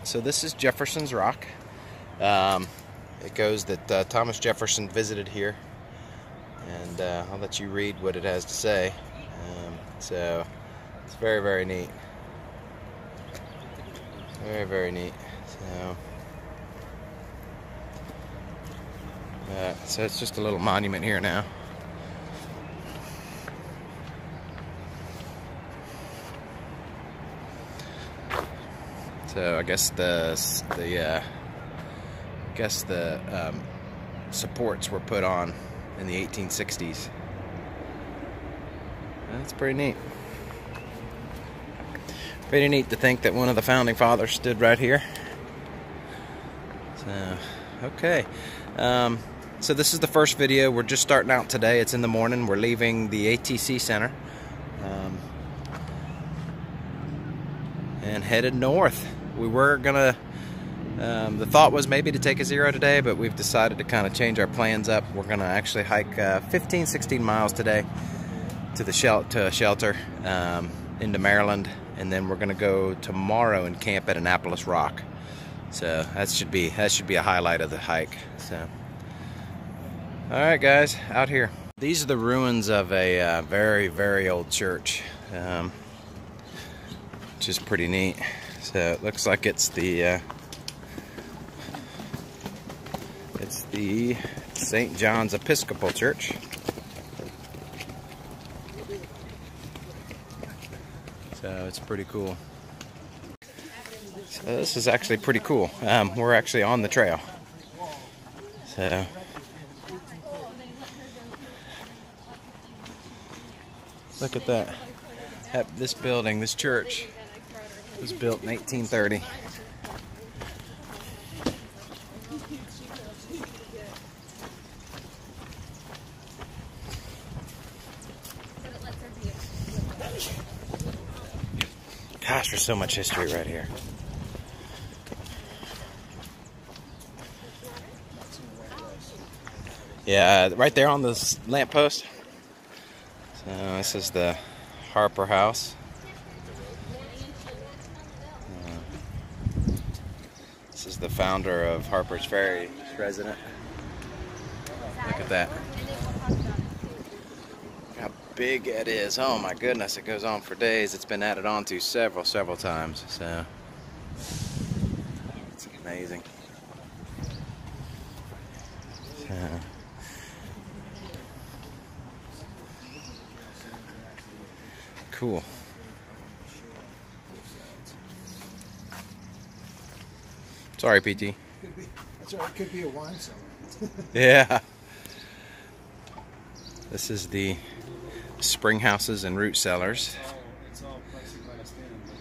So this is Jefferson's Rock. It goes that Thomas Jefferson visited here, and I'll let you read what it has to say. So it's very, very neat. Very, very neat. So it's just a little monument here now. So I guess the supports were put on in the 1860s. That's pretty neat. Pretty neat to think that one of the founding fathers stood right here. So, okay. So this is the first video. We're just starting out today. It's in the morning. We're leaving the ATC Center and headed north. We were gonna, the thought was maybe to take a zero today, but we've decided to kind of change our plans up. We're gonna actually hike 15-16 miles today to the shelter into Maryland, and then we're gonna go tomorrow and camp at Annapolis Rock. So that should be a highlight of the hike. So, all right, guys, out here. These are the ruins of a very, very old church, which is pretty neat. So it looks like it's the St. John's Episcopal Church. So it's pretty cool. So this is actually pretty cool. We're actually on the trail. So look at that. This building, this church, was built in 1830. Gosh, there's so much history right here. Yeah, right there on this lamppost. So this is the Harper house. This is the founder of Harpers Ferry, resident. Look at that. How big it is. Oh my goodness, it goes on for days. It's been added on to several times. So it's amazing. So, cool. Sorry, PT. That's right. It could be a wine cellar. Yeah. This is the spring houses and root cellars. It's all plexiglass in, but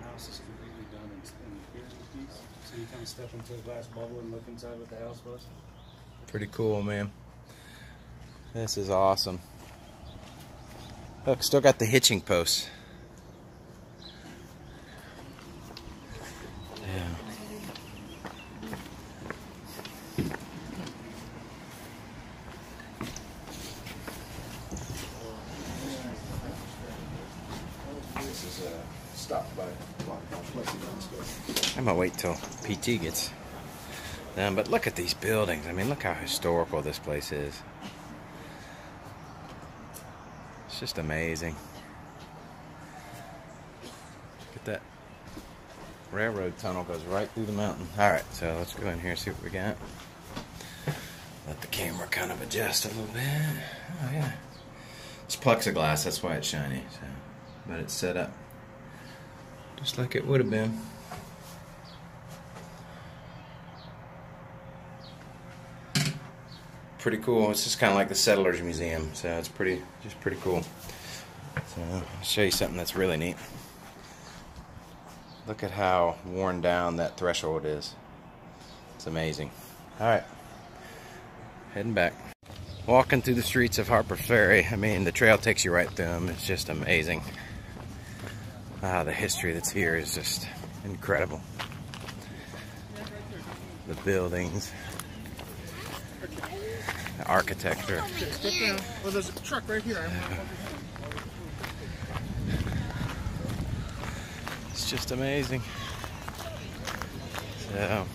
the house is completely done in the pyramid piece. So you kind of step into a glass bubble and look inside what the house was. Pretty cool, man. This is awesome. Look, still got the hitching posts. Yeah. This is stopped by I'm gonna wait till PT gets done, but look at these buildings. I mean, look how historical this place is. It's just amazing. Look at that. Railroad tunnel goes right through the mountain. Alright, so let's go in here and see what we got. Let the camera kind of adjust a little bit. Oh yeah. It's plexiglass, that's why it's shiny. So, but it's set up just like it would have been. Pretty cool. It's just kind of like the Settlers Museum, so it's pretty cool. So I'll show you something that's really neat. Look at how worn down that threshold is. It's amazing. Alright, heading back. Walking through the streets of Harpers Ferry. I mean, the trail takes you right through them. It's just amazing. The history that's here is just incredible. The buildings, the architecture. Well, there's a truck right here. It's just amazing. So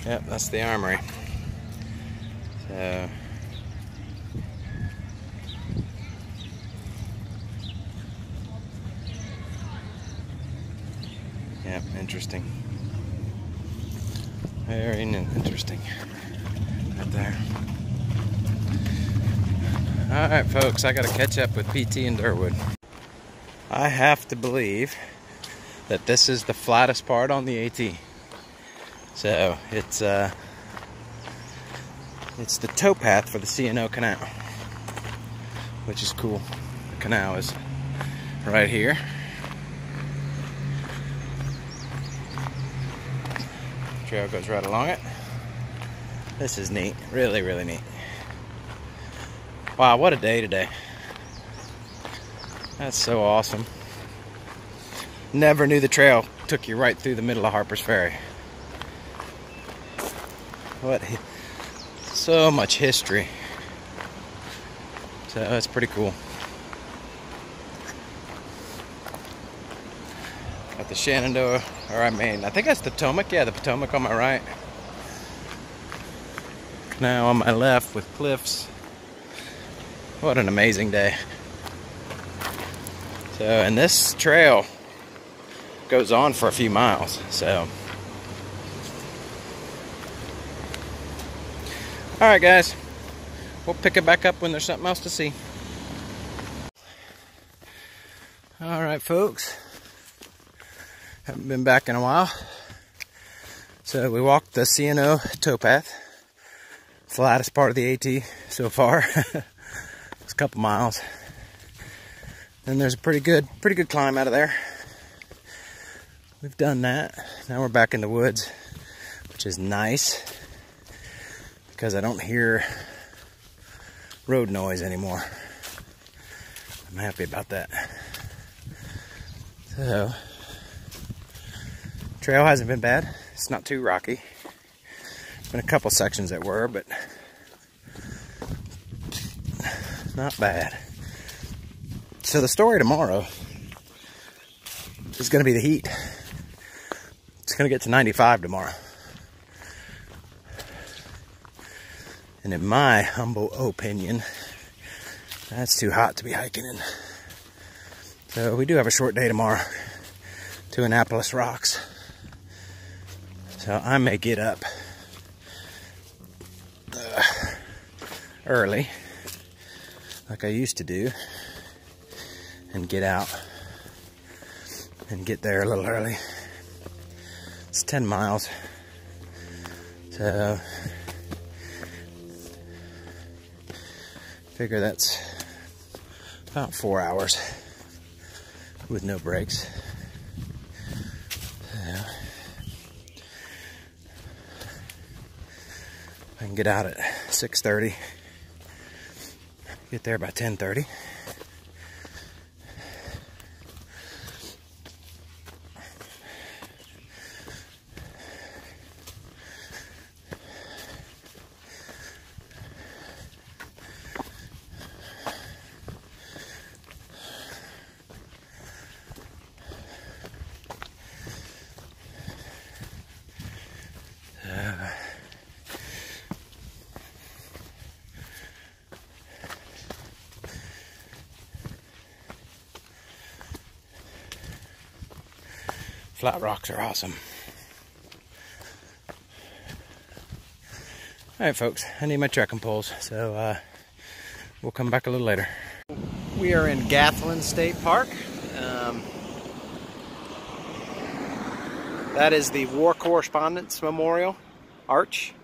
yep, that's the armory. So yeah, interesting. Very interesting. Right there. Alright folks, I gotta catch up with PT and Durwood. I have to believe that this is the flattest part on the AT. So it's the towpath for the C&O canal, which is cool. The canal is right here. Trail goes right along it. This is neat, really, really neat. Wow, what a day today. That's so awesome. Never knew the trail took you right through the middle of Harpers Ferry. So much history. So that's pretty cool. Got the Shenandoah, or I think that's the Potomac. Yeah, the Potomac on my right. Now on my left with cliffs. What an amazing day. So, and this trail goes on for a few miles, so. Alright guys, we'll pick it back up when there's something else to see. Alright folks, haven't been back in a while. So we walked the C&O towpath, flattest part of the AT so far. It's a couple miles. Then there's a pretty good climb out of there. We've done that. Now we're back in the woods, which is nice because I don't hear road noise anymore. I'm happy about that. So, trail hasn't been bad. It's not too rocky. Been a couple sections that were, but not bad. So the story tomorrow is going to be the heat. It's going to get to 95 tomorrow. And in my humble opinion, that's too hot to be hiking in. So we do have a short day tomorrow to Annapolis Rocks. So I may get up early, like I used to do, and get out and get there a little early. It's 10 miles. So figure that's about 4 hours with no breaks. So I can get out at 6:30, get there by 10:30. Flat rocks are awesome. Alright folks, I need my trekking poles, so we'll come back a little later. We are in Gathland State Park. That is the War Correspondence Memorial Arch.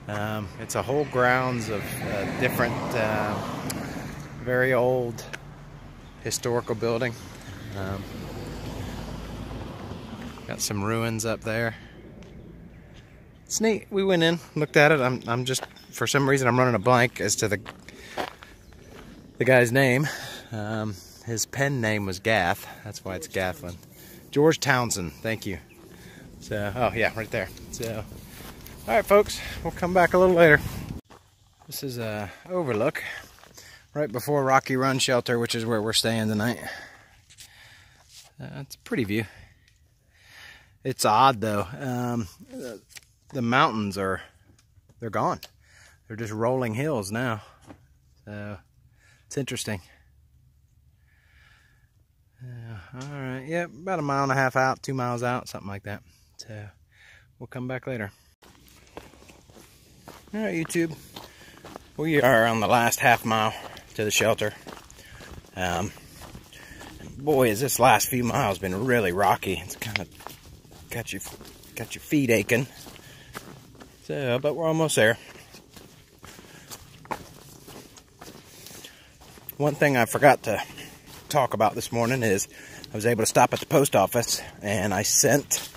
It's a whole grounds of different, very old historical building. Got some ruins up there. It's neat. We went in, looked at it. I'm just, for some reason, I'm running a blank as to the guy's name. His pen name was Gath. That's why it's Gathland. George Townsend. Thank you. So, oh yeah, right there. So, all right, folks. We'll come back a little later. This is a overlook right before Rocky Run Shelter, which is where we're staying tonight. It's a pretty view. It's odd though. The mountains they're gone. They're just rolling hills now. So it's interesting. All right, yeah, about 1.5 miles out, 2 miles out, something like that. So we'll come back later. All right, YouTube. We are on the last half mile to the shelter. Boy, has this last few miles been really rocky. It's kind of got your feet aching. So, but we're almost there. One thing I forgot to talk about this morning is I was able to stop at the post office and I sent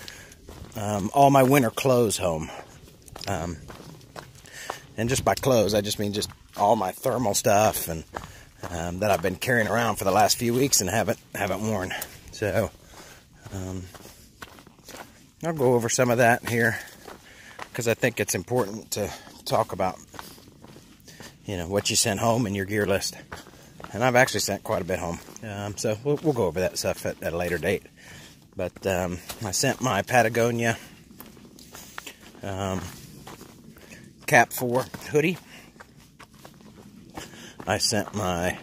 all my winter clothes home. And just by clothes, I just mean just all my thermal stuff and that I've been carrying around for the last few weeks and haven't worn. So I'll go over some of that here because I think it's important to talk about, you know, what you sent home in your gear list. And I've actually sent quite a bit home. So we'll go over that stuff at a later date. But I sent my Patagonia Cap 4 hoodie. I sent my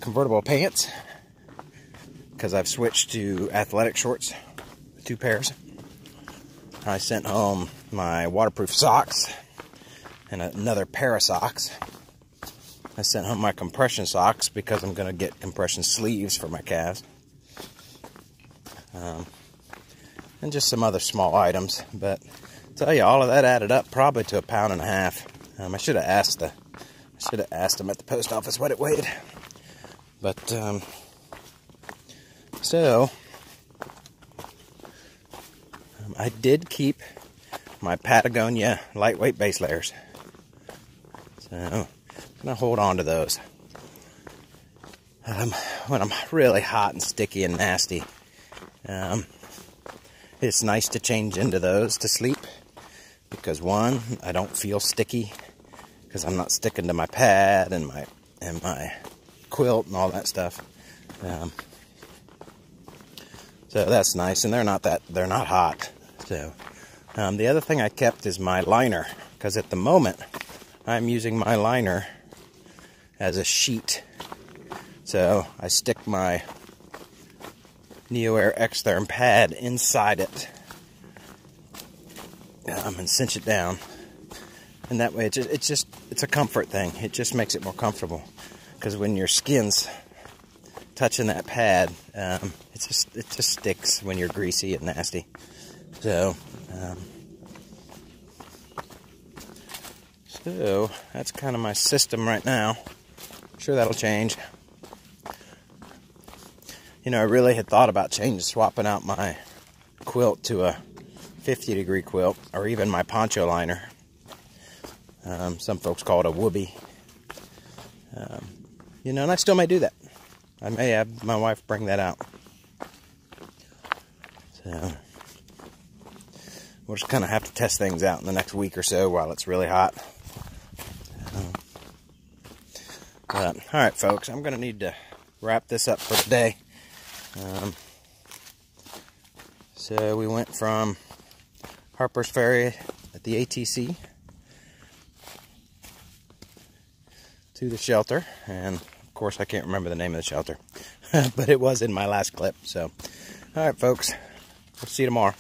convertible pants because I've switched to athletic shorts, 2 pairs. I sent home my waterproof socks and another pair of socks. I sent home my compression socks because I'm going to get compression sleeves for my calves. And just some other small items. But I'll tell you, all of that added up probably to 1.5 pounds. I should have asked them at the post office what it weighed. But so I did keep my Patagonia lightweight base layers. So I'm gonna hold on to those. When I'm really hot and sticky and nasty, it's nice to change into those to sleep because one, I don't feel sticky because I'm not sticking to my pad and my quilt and all that stuff. So that's nice, and they're not hot. So the other thing I kept is my liner because at the moment I'm using my liner as a sheet. So I stick my NeoAir X-Therm pad inside it and cinch it down. And that way it's a comfort thing. It just makes it more comfortable. Because when your skin's touching that pad, it just sticks when you're greasy and nasty. So that's kind of my system right now. I'm sure that'll change. You know, I really had thought about swapping out my quilt to a 50-degree quilt, or even my poncho liner. Some folks call it a whoopee. You know, and I still may do that. I may have my wife bring that out. So we'll just kind of have to test things out in the next week or so while it's really hot. All right, folks, I'm going to need to wrap this up for today. So we went from Harpers Ferry at the ATC to the shelter, and of course I can't remember the name of the shelter, but it was in my last clip. So, all right, folks, we'll see you tomorrow.